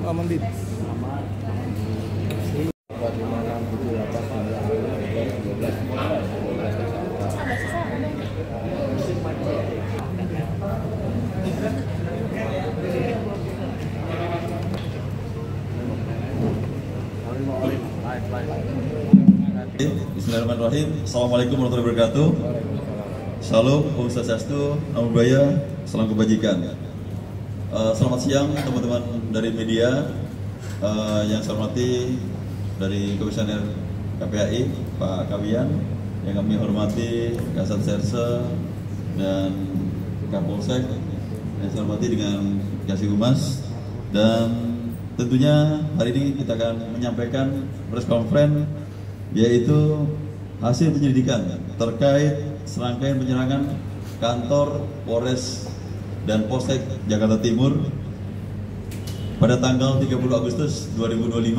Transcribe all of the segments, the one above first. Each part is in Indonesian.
aman Dit. Bismillahirrahmanirrahim. Assalamualaikum warahmatullahi wabarakatuh. Shalom, Om Swastiastu, Namo Buddhaya, salam kebajikan. Selamat siang teman-teman dari media, yang saya hormati dari Komisioner KPAI Pak Kawian, yang kami hormati Kasat Serse dan Kapolsek, yang saya hormati dengan Kasih Humas, dan tentunya hari ini kita akan menyampaikan press conference yaitu hasil penyelidikan terkait serangkaian penyerangan kantor Polres dan Polsek Jakarta Timur pada tanggal 30 Agustus 2025.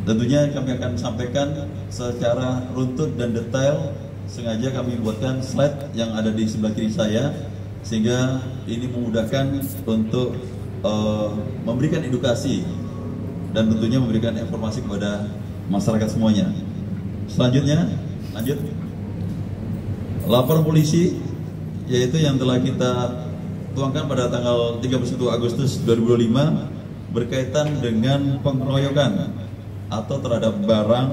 Tentunya kami akan sampaikan secara runtut dan detail. Sengaja kami buatkan slide yang ada di sebelah kiri saya, sehingga ini memudahkan untuk memberikan edukasi dan tentunya memberikan informasi kepada masyarakat semuanya. Selanjutnya, lanjut. Laporan polisi yaitu yang telah kita tuangkan pada tanggal 31 Agustus 2025 berkaitan dengan pengeroyokan atau terhadap barang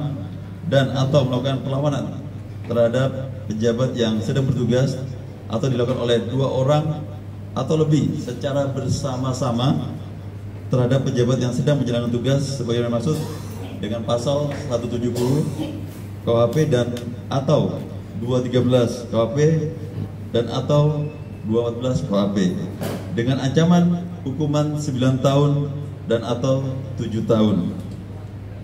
dan atau melakukan perlawanan terhadap pejabat yang sedang bertugas atau dilakukan oleh 2 orang atau lebih secara bersama-sama terhadap pejabat yang sedang menjalankan tugas sebagaimana maksud dengan pasal 170 KUHP dan atau 213 KUHP dan atau 214 KUHP dengan ancaman hukuman 9 tahun dan atau 7 tahun.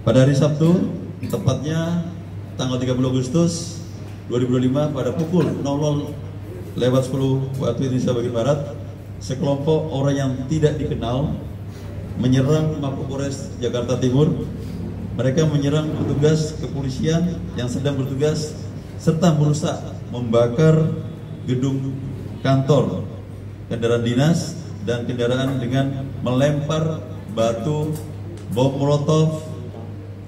Pada hari Sabtu, tepatnya tanggal 30 Agustus 2025 pada pukul 00:10 waktu Indonesia bagian Barat, sekelompok orang yang tidak dikenal menyerang Mapolres Jakarta Timur. Mereka menyerang petugas kepolisian yang sedang bertugas serta merusak, membakar gedung kantor, kendaraan dinas, dan kendaraan dengan melempar batu, bom molotov,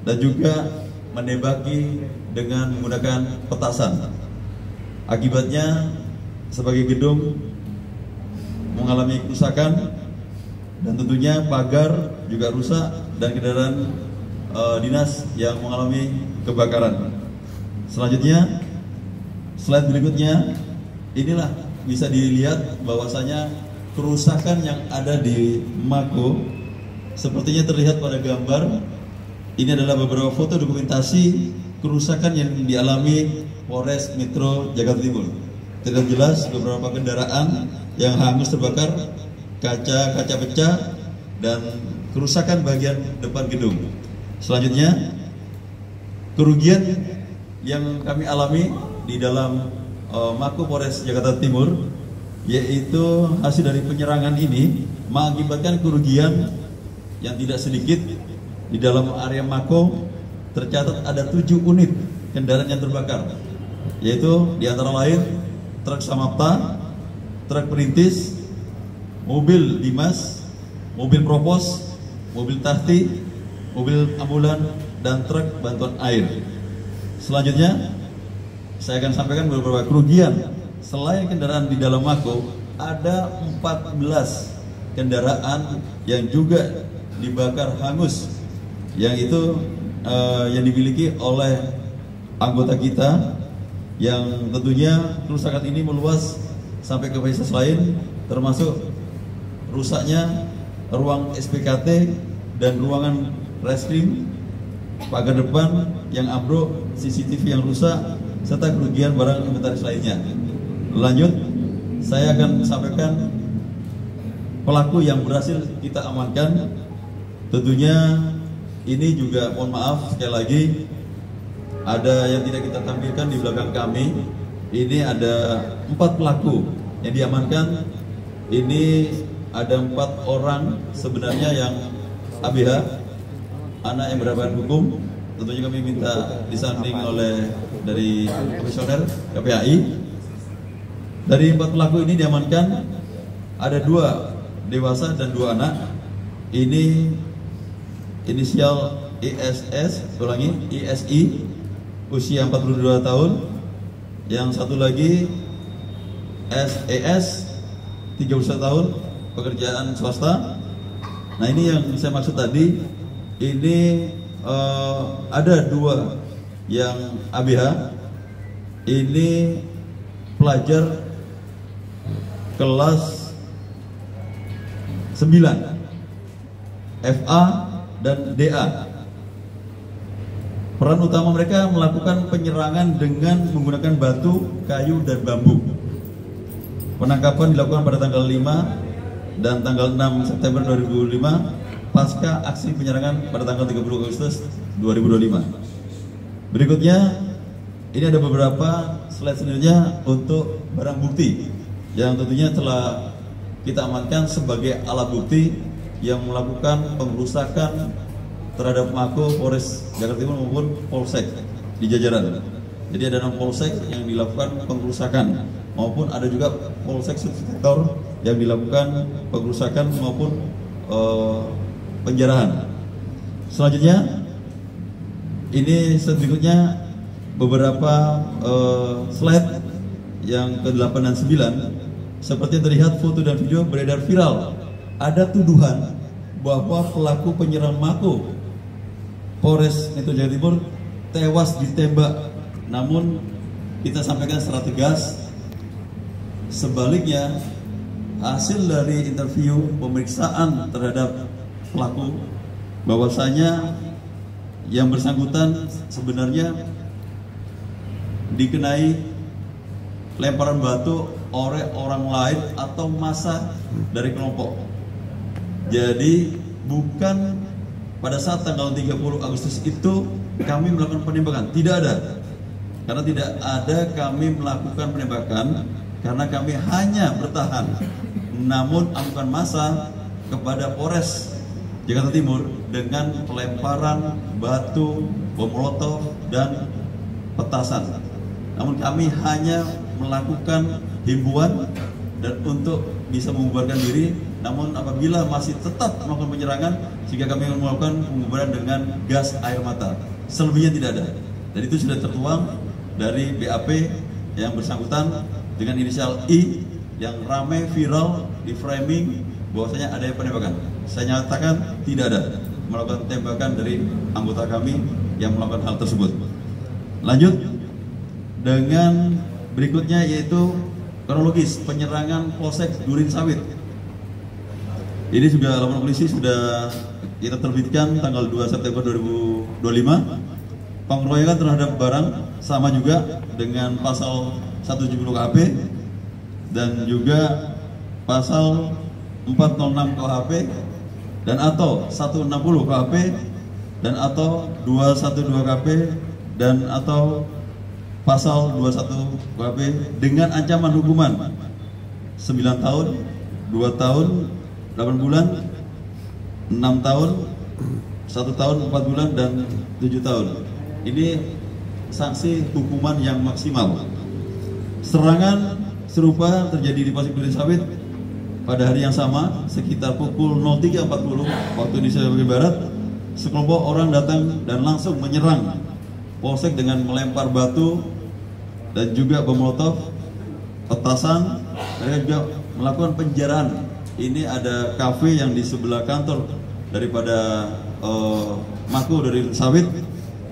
dan juga menembaki dengan menggunakan petasan. Akibatnya sebagai gedung mengalami kerusakan dan tentunya pagar juga rusak dan kendaraan dinas yang mengalami kebakaran. Selanjutnya, slide berikutnya, inilah bisa dilihat bahwasanya kerusakan yang ada di Mako sepertinya terlihat pada gambar. Ini adalah beberapa foto dokumentasi kerusakan yang dialami Polres Metro Jakarta Timur. Terlihat jelas beberapa kendaraan yang hangus terbakar, kaca pecah, dan kerusakan bagian depan gedung. Selanjutnya, kerugian yang kami alami di dalam Mako Polres Jakarta Timur, yaitu hasil dari penyerangan ini mengakibatkan kerugian yang tidak sedikit. Di dalam area Mako tercatat ada 7 unit kendaraan yang terbakar, yaitu di antara lain truk Samapta, truk perintis, mobil Dimas, mobil Propos, mobil Tahti, mobil ambulan, dan truk bantuan air. Selanjutnya, saya akan sampaikan beberapa kerugian. Selain kendaraan di dalam Mako, ada 14 kendaraan yang juga dibakar hangus, yang itu yang dimiliki oleh anggota kita, yang tentunya kerusakan ini meluas sampai ke fasilitas lain, termasuk rusaknya ruang SPKT dan ruangan reskrim, pagar depan yang ambruk, CCTV yang rusak, serta kerugian barang inventaris lainnya. Lanjut, saya akan sampaikan pelaku yang berhasil kita amankan. Tentunya ini juga mohon maaf sekali lagi, ada yang tidak kita tampilkan di belakang kami. Ini ada 4 pelaku yang diamankan. Ini ada 4 orang sebenarnya yang ABH, anak yang berhadapan hukum. Tentunya kami minta disanding oleh dari Komisioner KPAI. Dari 4 pelaku ini diamankan, ada 2 dewasa dan 2 anak. Ini inisial ISS, ulangi, ISI, usia 42 tahun. Yang satu lagi SES, 31 tahun, pekerjaan swasta. Nah, ini yang saya maksud tadi. Ini ada dua yang ABH. Ini pelajar kelas 9, FA dan DA. Peran utama mereka melakukan penyerangan dengan menggunakan batu, kayu, dan bambu. Penangkapan dilakukan pada tanggal 5 dan tanggal 6 September 2005 pasca aksi penyerangan pada tanggal 30 Agustus 2025. Berikutnya, ini ada beberapa slide selanjutnya untuk barang bukti yang tentunya telah kita amankan sebagai alat bukti yang melakukan pengrusakan terhadap Mako Polres Jakarta Timur maupun Polsek di jajaran. Jadi ada 6 Polsek yang dilakukan pengrusakan, maupun ada juga Polsek subsektor yang dilakukan pengrusakan maupun penjarahan. Selanjutnya, ini berikutnya beberapa slide yang ke-8 dan 9. Seperti yang terlihat, foto dan video beredar viral. Ada tuduhan bahwa pelaku penyerang Mako Polres Metro Jakarta Timur tewas ditembak. Namun kita sampaikan secara tegas, sebaliknya hasil dari interview pemeriksaan terhadap pelaku bahwasanya yang bersangkutan sebenarnya dikenai lemparan batu oleh orang lain atau massa dari kelompok. Jadi bukan pada saat tanggal 30 Agustus itu kami melakukan penembakan, tidak ada. Karena tidak ada kami melakukan penembakan, karena kami hanya bertahan. Namun amukan massa kepada Polres Jakarta Timur dengan pelemparan batu, bom molotov, dan petasan. Namun kami hanya melakukan himbauan dan untuk bisa membubarkan diri. Namun apabila masih tetap melakukan penyerangan, jika kami melakukan pembubaran dengan gas air mata. Selebihnya tidak ada. Dan itu sudah tertuang dari BAP yang bersangkutan dengan inisial I yang ramai viral di framing bahwasanya ada yang penembakan. Saya nyatakan tidak ada melakukan tembakan dari anggota kami yang melakukan hal tersebut. Lanjut dengan berikutnya, yaitu kronologis penyerangan Polsek Durin Sawit. Ini juga laporan polisi sudah kita terbitkan tanggal 2 September 2025. Pengeroyokan terhadap barang sama juga dengan pasal 170 KHP dan juga pasal 406 KHP dan atau 160 KHP dan atau 212 KHP dan atau pasal 21 KHP dengan ancaman hukuman 9 tahun, 2 tahun, 8 bulan, 6 tahun, 1 tahun, 4 bulan, dan 7 tahun. Ini sanksi hukuman yang maksimal. Serangan serupa terjadi di Polsek Durin Sawit pada hari yang sama sekitar pukul 03.40 waktu Indonesia bagian Barat. Sekelompok orang datang dan langsung menyerang Polsek dengan melempar batu dan juga bom molotov, petasan. Mereka juga melakukan penjarahan. Ini ada kafe yang di sebelah kantor daripada Mako dari Sawit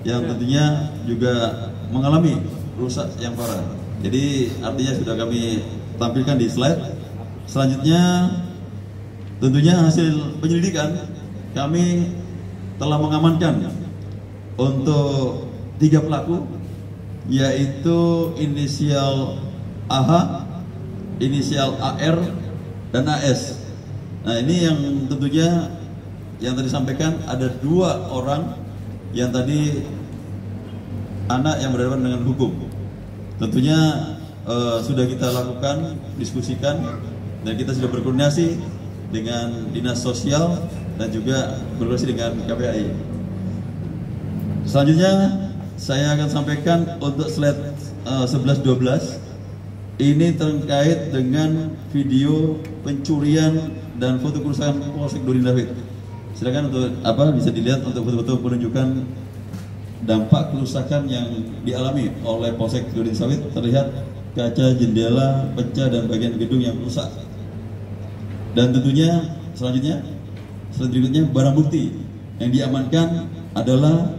yang tentunya juga mengalami rusak yang parah. Jadi artinya sudah kami tampilkan di slide. Selanjutnya tentunya hasil penyelidikan kami telah mengamankan untuk 3 pelaku, yaitu inisial AH, inisial AR, dan AS. Nah, ini yang tentunya yang tadi sampaikan ada 2 orang yang tadi anak yang berhadapan dengan hukum. Tentunya sudah kita lakukan, diskusikan, dan kita sudah berkoordinasi dengan Dinas Sosial dan juga berkoordinasi dengan KPAI. Selanjutnya saya akan sampaikan untuk slide 11-12. Ini terkait dengan video pencurian dan foto kerusakan Polsek Durin Sawit. Silakan untuk bisa dilihat untuk betul-betul menunjukkan dampak kerusakan yang dialami oleh Polsek Duri Sawit. Terlihat kaca jendela pecah dan bagian gedung yang rusak. Dan tentunya selanjutnya barang bukti yang diamankan adalah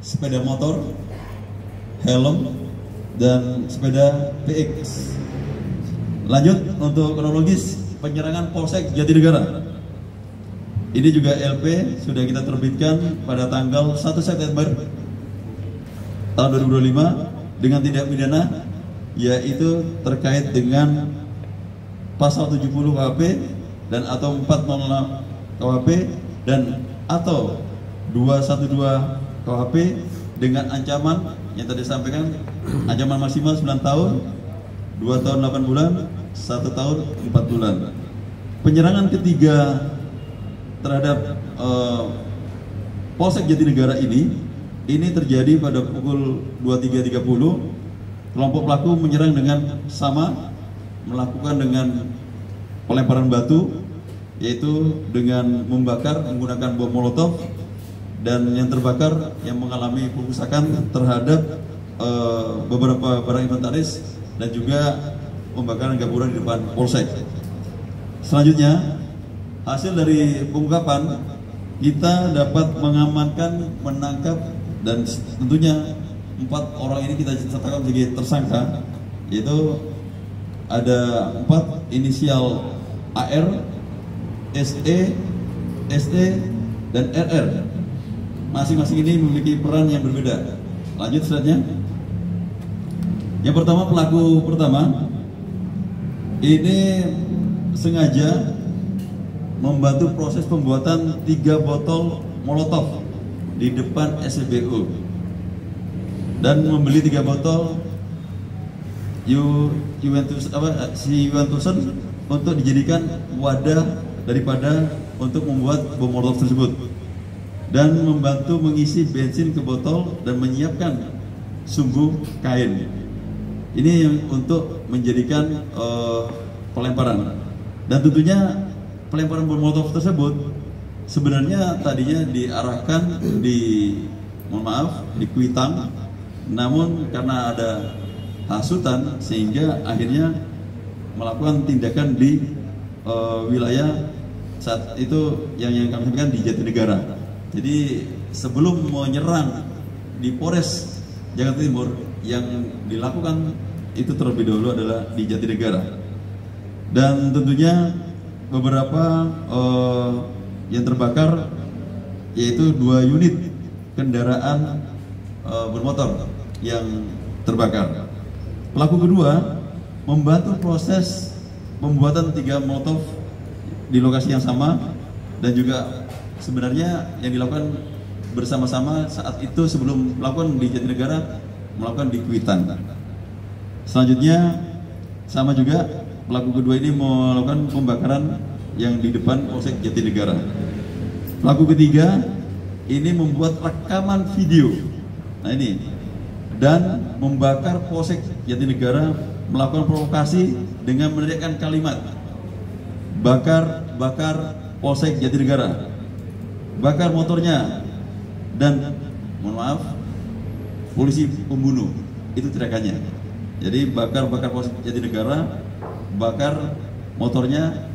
sepeda motor, helm, dan sepeda PX. Lanjut untuk kronologis penyerangan Polsek Jatinegara. Ini juga LP sudah kita terbitkan pada tanggal 1 September tahun 2025 dengan tindak pidana yaitu terkait dengan pasal 70 KUHP dan atau 406 KUHP dan atau 212 KUHP dengan ancaman yang tadi disampaikan, ancaman maksimal 9 tahun, 2 tahun 8 bulan, 1 tahun 4 bulan. Penyerangan ketiga terhadap Polsek Jatinegara ini terjadi pada pukul 23.30. Kelompok pelaku menyerang dengan sama, melakukan dengan pelemparan batu, yaitu dengan membakar menggunakan bom molotov, dan yang terbakar yang mengalami perusakan terhadap beberapa barang inventaris dan juga pembakaran gabungan di depan Polsek. Selanjutnya, hasil dari pengungkapan kita dapat mengamankan, menangkap, dan tentunya 4 orang ini kita tetapkan sebagai tersangka, yaitu ada 4 inisial AR, SE, ST, dan RR. Masing-masing ini memiliki peran yang berbeda. Lanjut selanjutnya. Yang pertama, pelaku pertama ini sengaja membantu proses pembuatan 3 botol molotov di depan SPBU dan membeli 3 botol Juventusen untuk dijadikan wadah daripada untuk membuat bom molotov tersebut, dan membantu mengisi bensin ke botol dan menyiapkan sumbu kain. Ini yang untuk menjadikan pelemparan. Dan tentunya pelemparan bom molotov tersebut sebenarnya tadinya diarahkan di Kuitang, namun karena ada hasutan sehingga akhirnya melakukan tindakan di wilayah saat itu yang kami sampaikan di Jatinegara. Jadi sebelum menyerang di Polres Jakarta Timur, yang dilakukan itu terlebih dahulu adalah di Jatinegara. Dan tentunya beberapa yang terbakar yaitu 2 unit kendaraan bermotor yang terbakar. Pelaku kedua membantu proses pembuatan 3 molotov di lokasi yang sama, dan juga sebenarnya yang dilakukan bersama-sama saat itu sebelum melakukan di Jatinegara, melakukan di Kuitang. Selanjutnya sama juga pelaku kedua ini melakukan pembakaran yang di depan Polsek Jatinegara. Pelaku ketiga ini membuat rekaman video, nah ini, dan membakar Polsek Jatinegara, melakukan provokasi dengan meneriakkan kalimat bakar Polsek Jatinegara, bakar motornya, dan mohon maaf, polisi pembunuh. Itu teriakannya. Jadi bakar Polsek Jatinegara, bakar motornya,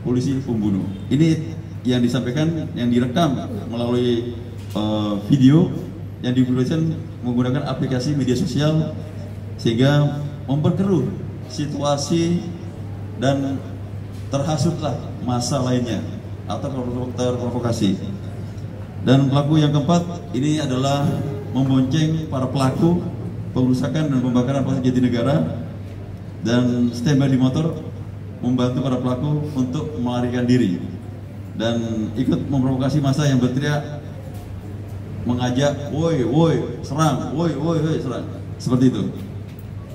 polisi pembunuh. Ini yang disampaikan, yang direkam melalui video yang dipublikasikan menggunakan aplikasi media sosial, sehingga memperkeruh situasi dan terhasutlah massa lainnya atau terprovokasi. Dan pelaku yang keempat ini adalah membonceng para pelaku pengerusakan dan pembakaran Polsek Jatinegara dan standby di motor, membantu para pelaku untuk melarikan diri dan ikut memprovokasi massa yang berteriak, mengajak, woi, serang, woi, serang. Seperti itu.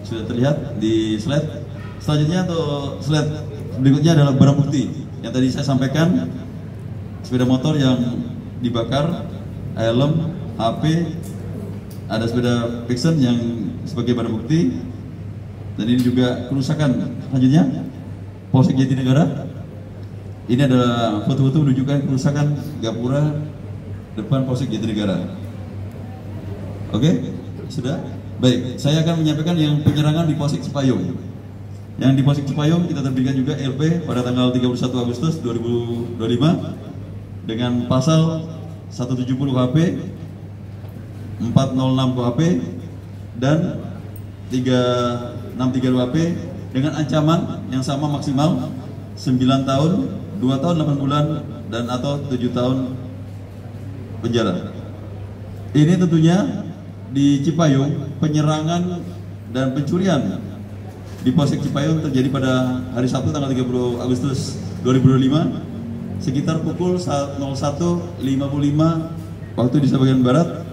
Sudah terlihat di slide. Selanjutnya untuk slide berikutnya adalah barang bukti yang tadi saya sampaikan, sepeda motor yang dibakar, helm, HP, ada sepeda Vixen yang sebagai barang bukti, dan ini juga kerusakan. Selanjutnya Polsek Jatinegara Ini adalah foto-foto menunjukkan kerusakan gapura depan Polsek Jatinegara. Oke, sudah? Baik, saya akan menyampaikan yang penyerangan di Polsek Cipayung. Yang di Polsek Cipayung kita terbitkan juga LP pada tanggal 31 Agustus 2025 dengan pasal 170 KUHP, 406 KUHP, dan 363 KUHP dengan ancaman yang sama maksimal 9 tahun, 2 tahun 8 bulan, dan atau 7 tahun penjara. Ini tentunya di Cipayung, penyerangan dan pencurian di Polsek Cipayung terjadi pada hari Sabtu tanggal 30 Agustus 2025 sekitar pukul 01.55 waktu di bagian barat.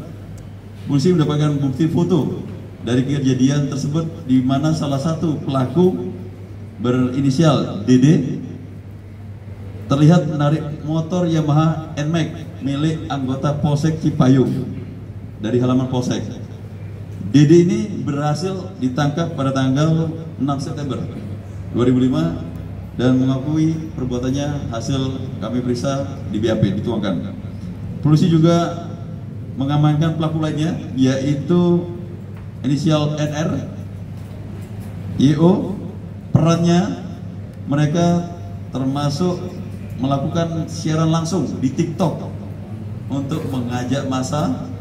Polisi mendapatkan bukti foto dari kejadian tersebut di mana salah satu pelaku berinisial DD terlihat menarik motor Yamaha NMAX milik anggota Polsek Cipayung dari halaman Polsek. DD ini berhasil ditangkap pada tanggal 6 September 2005 dan mengakui perbuatannya. Hasil kami periksa di BAP dituangkan. Polisi juga mengamankan pelaku lainnya yaitu inisial NR, YO. Perannya mereka termasuk melakukan siaran langsung di TikTok untuk mengajak massa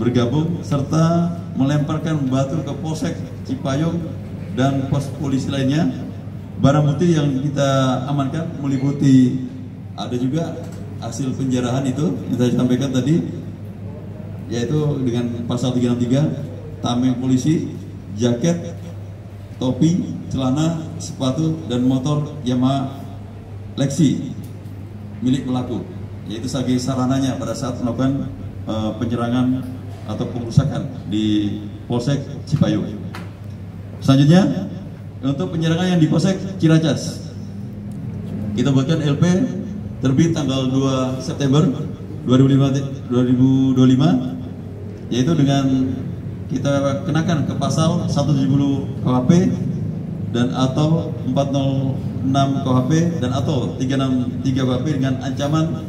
bergabung serta melemparkan batu ke Polsek Cipayung dan pos polisi lainnya. Barang bukti yang kita amankan meliputi ada juga hasil penjarahan itu yang saya sampaikan tadi, yaitu dengan pasal 363 tameng polisi, jaket, topi, celana, sepatu, dan motor Yamaha Lexi milik pelaku, yaitu sebagai sarananya pada saat melakukan penyerangan atau pengerusakan di Polsek Cipayung. Selanjutnya untuk penyerangan yang di Polsek Ciracas, kita buatkan LP terbit tanggal 2 September 2025, yaitu dengan kita kenakan ke pasal 170 KUHP dan atau 406 KUHP dan atau 363 KUHP dengan ancaman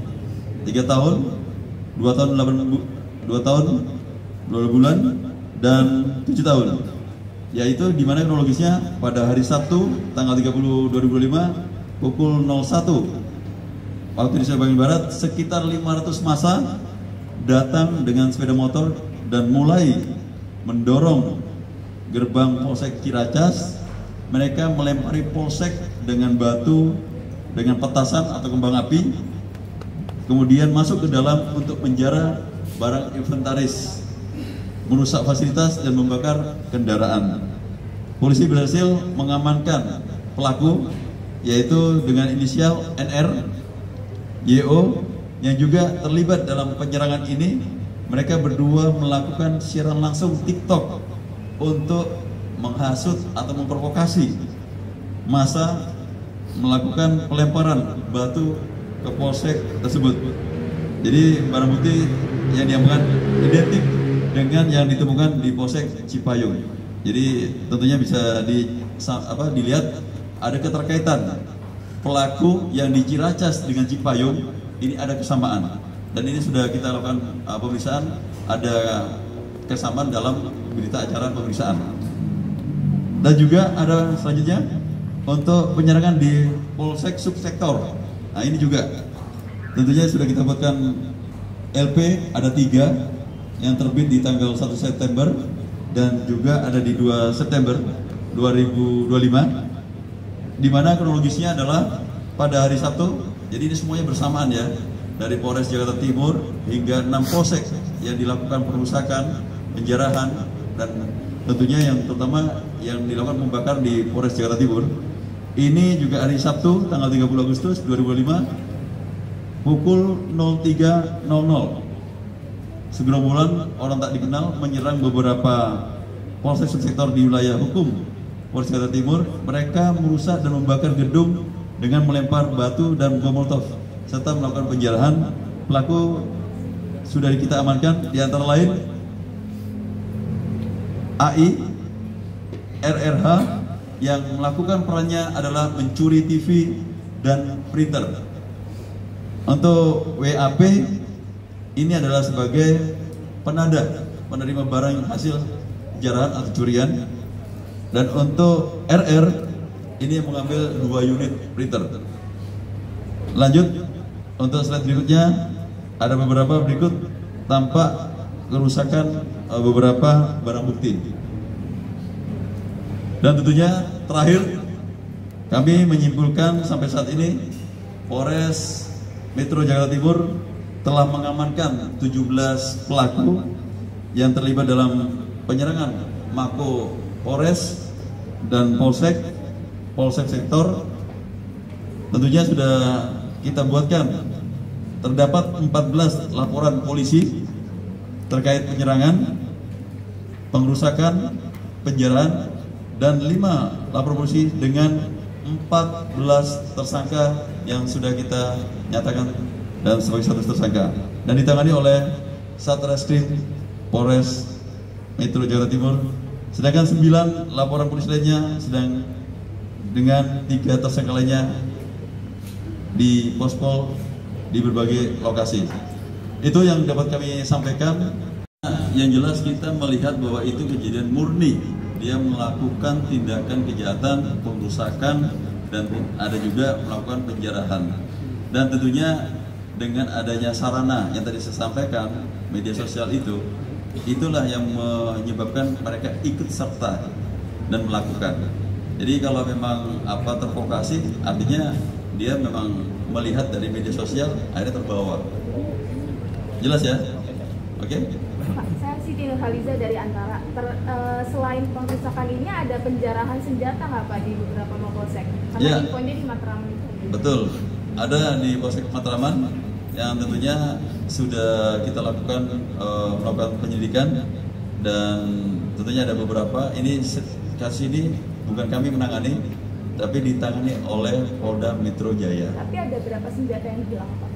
3 tahun, 2 tahun 2 bulan, dan 7 tahun. Yaitu di mana kronologisnya pada hari Sabtu tanggal 30 2025 pukul 01 waktu di bagian barat, sekitar 500 massa datang dengan sepeda motor dan mulai mendorong gerbang Polsek Ciracas. Mereka melempari polsek dengan batu, dengan petasan atau kembang api, kemudian masuk ke dalam untuk menjara barang inventaris, merusak fasilitas dan membakar kendaraan. Polisi berhasil mengamankan pelaku yaitu dengan inisial NR, YO yang juga terlibat dalam penyerangan ini. Mereka berdua melakukan siaran langsung TikTok untuk menghasut atau memprovokasi massa melakukan pelemparan batu ke polsek tersebut. Jadi barang bukti yang diamankan identik dengan yang ditemukan di Polsek Cipayung. Jadi tentunya bisa dilihat ada keterkaitan pelaku yang di Ciracas dengan Cipayung, ini ada kesamaan. Dan ini sudah kita lakukan pemeriksaan, ada kesamaan dalam berita acara pemeriksaan. Dan juga ada selanjutnya untuk penyerangan di Polsek Subsektor. Nah ini juga tentunya sudah kita buatkan LP, ada 3 yang terbit di tanggal 1 September dan juga ada di 2 September 2025, di mana kronologisnya adalah pada hari Sabtu. Jadi ini semuanya bersamaan ya, dari Polres Jakarta Timur hingga 6 polsek yang dilakukan perusakan, penjarahan, dan tentunya yang terutama yang dilakukan pembakar di Polres Jakarta Timur. Ini juga hari Sabtu tanggal 30 Agustus 2005 pukul 03.00. Segerombolan orang tak dikenal menyerang beberapa polsek subsektor di wilayah hukum Polres Jakarta Timur. Mereka merusak dan membakar gedung dengan melempar batu dan bom molotov serta melakukan penjarahan. Pelaku sudah kita amankan, di antara lain AI, RRH yang melakukan perannya adalah mencuri TV dan printer. Untuk WAP ini adalah sebagai penerima barang hasil kejahatan atau curian, dan untuk RR ini mengambil 2 unit printer. Lanjut untuk slide berikutnya, ada beberapa berikut tampak kerusakan beberapa barang bukti. Dan tentunya terakhir kami menyimpulkan sampai saat ini Polres Metro Jakarta Timur telah mengamankan 17 pelaku yang terlibat dalam penyerangan Mako Polres dan Polsek sektor. Tentunya sudah kita buatkan, terdapat 14 laporan polisi terkait penyerangan, pengrusakan, penjarahan, dan 5 laporan polisi dengan 14 tersangka yang sudah kita nyatakan dan sebagai status tersangka, dan ditangani oleh Satreskrim Polres Metro Jakarta Timur. Sedangkan 9 laporan polisi lainnya sedang dengan 3 tersangka lainnya di pospol di berbagai lokasi. Itu yang dapat kami sampaikan. Yang jelas kita melihat bahwa itu kejadian murni, dia melakukan tindakan kejahatan, pengrusakan, dan ada juga melakukan penjarahan. Dan tentunya dengan adanya sarana yang tadi saya sampaikan, media sosial itulah yang menyebabkan mereka ikut serta dan melakukan. Jadi kalau memang terprovokasi, artinya dia memang melihat dari media sosial, akhirnya terbawa. Jelas ya? Oke? Pak, saya Siti Nurhaliza dari Antara. Selain pengrusakan ini ada penjarahan senjata nggak Pak di beberapa Mapolsek? Karena infonya di Matraman itu. Betul, ada di Polsek Matraman yang tentunya sudah kita melakukan penyelidikan, dan tentunya ada beberapa. Ini kasus ini bukan kami menangani, tapi ditangani oleh Polda Metro Jaya. Tapi ada berapa senjata yang hilang Pak?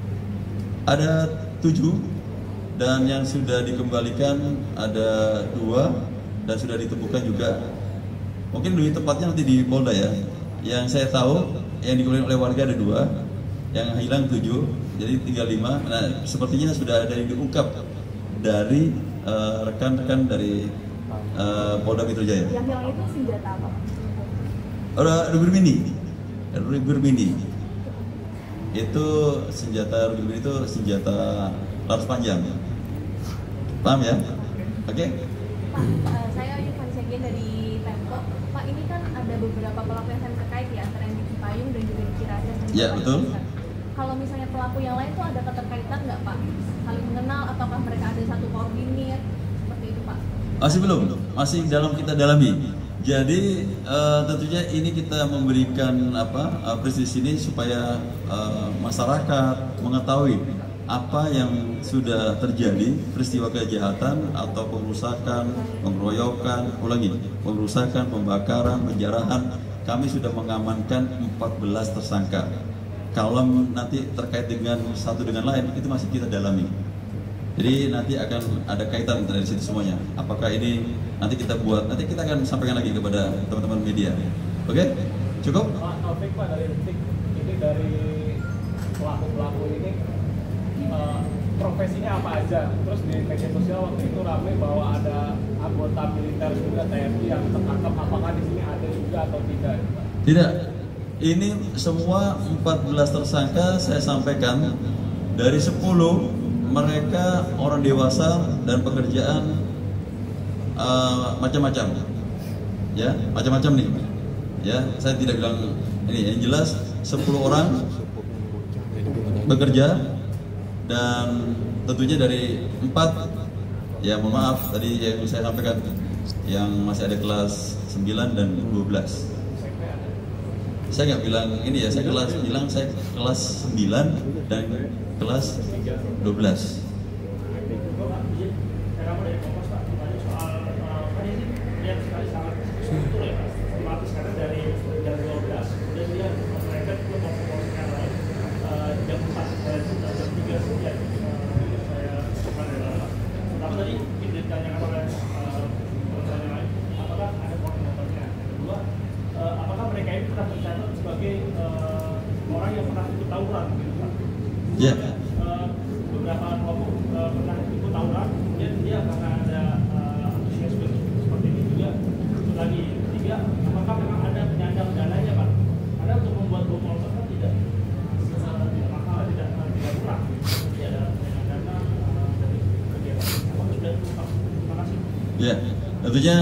Ada 7. Dan yang sudah dikembalikan ada 2 dan sudah ditemukan juga. Mungkin lebih tepatnya nanti di Polda ya. Yang saya tahu yang dikembalikan oleh warga ada 2, yang hilang 7, jadi tinggal 5. Nah, sepertinya sudah ada yang diungkap dari rekan-rekan dari Polda Metro Jaya. Yang hilang itu senjata apa? Rubber mini. Itu senjata rubber mini, itu senjata laras panjang. Paham ya? Oke? Pak, saya Yufan Segen dari Pemkot. Pak, ini kan ada beberapa pelaku yang terkait ya, antara yang di Cipayung dan juga di Ciracas. Ya, betul. Kalau misalnya pelaku yang lain itu ada keterkaitan nggak Pak? Saling mengenal ataukah mereka ada satu koordinir? Seperti itu Pak? Masih belum, masih kita dalami. Jadi tentunya ini kita memberikan presisi ini supaya masyarakat mengetahui apa yang sudah terjadi, peristiwa kejahatan atau pengrusakan, pengeroyokan, pengrusakan, pembakaran, penjarahan. Kami sudah mengamankan 14 tersangka. Kalau nanti terkait dengan satu dengan lain, itu masih kita dalami. Jadi nanti akan ada kaitan dari situ semuanya. Apakah ini nanti kita buat, nanti kita akan sampaikan lagi kepada teman-teman media. Oke? Cukup? Pak Taufik, Pak, dari Detik, ini dari pelaku-pelaku ini profesinya apa aja? Terus di media sosial waktu itu ramai bahwa ada anggota militer juga TNI yang tertangkap. Apakah di sini ada juga atau tidak? Tidak. Ini semua 14 tersangka saya sampaikan, dari 10 mereka orang dewasa dan pekerjaan macam-macam. Ya, macam-macam nih. Ya, saya tidak bilang ini, yang jelas 10 orang bekerja. Dan tentunya dari 4, ya mohon maaf tadi yang saya sampaikan, yang masih ada kelas 9 dan 12. Saya nggak bilang ini ya, saya bilang saya kelas 9 dan kelas 12. Apakah mereka ini pernah tercatat sebagai orang yang Ya. Beberapa kelompok pernah ikut tawuran, kemudian dia karena ada antusiasme seperti ini juga ikut lagi. Ketiga, apakah memang ada penyandang dananya Pak? Ada untuk membuat bom molotov kan tidak mahal, tidak murah. Jadi ada penyandang dana dari kegiatan. Apakah sudah terungkap? Terima kasih. Ya, tentunya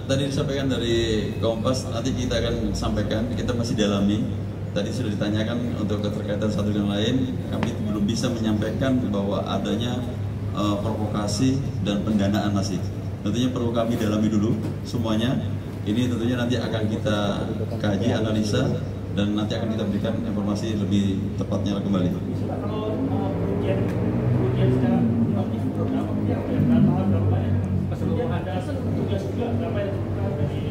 tadi disampaikan dari Kompas, nanti kita akan sampaikan, kita masih dalami. Tadi sudah ditanyakan untuk keterkaitan satu dengan lain, kami belum bisa menyampaikan bahwa adanya provokasi dan pendanaan masih. Tentunya perlu kami dalami dulu semuanya. Ini tentunya nanti akan kita kaji, analisa, dan nanti akan kita berikan informasi lebih tepatnya kembali. Kalau kerugian secara relatif berapa banyak? Kemudian ada tugas juga berapa yang dari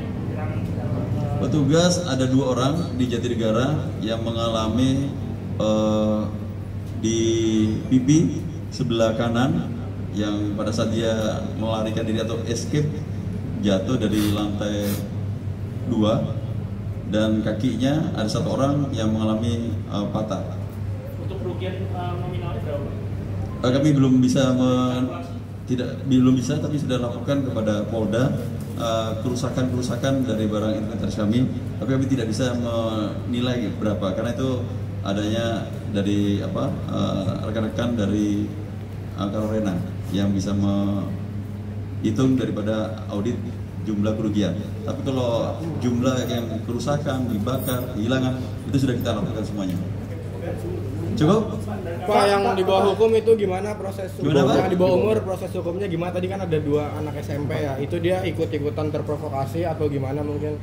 petugas ada 2 orang di Jatinegara yang mengalami di pipi sebelah kanan yang pada saat dia melarikan diri atau escape jatuh dari lantai 2, dan kakinya ada 1 orang yang mengalami patah. Untuk kerugian nominalnya berapa? Kami belum bisa belum bisa, tapi sudah laporkan kepada Polda kerusakan dari barang inventaris kami, tapi kami tidak bisa menilai berapa karena itu adanya dari rekan-rekan dari Karorena yang bisa menghitung daripada audit jumlah kerugian. Tapi kalau jumlah yang kerusakan, dibakar, kehilangan, itu sudah kita laporkan semuanya. Cukup? Pak, yang di bawah hukum itu gimana proses hukumnya? Gimana, Pak? Yang di bawah umur proses hukumnya gimana? Tadi kan ada 2 anak SMP ya, itu dia ikut-ikutan terprovokasi atau gimana mungkin?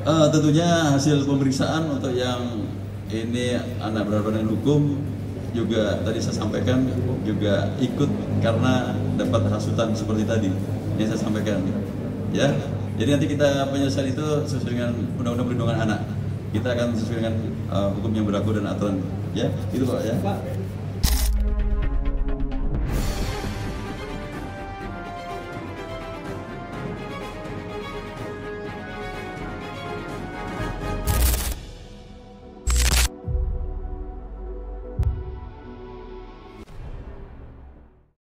Tentunya hasil pemeriksaan untuk yang ini anak berhadapan dengan hukum juga tadi saya sampaikan juga ikut karena dapat hasutan seperti tadi yang saya sampaikan. Ya, jadi nanti kita penyelesaian itu sesuai dengan Undang-Undang Perlindungan Anak. Kita akan sesuai dengan hukum yang berlaku dan aturan. Ya, itu Pak ya. Pak,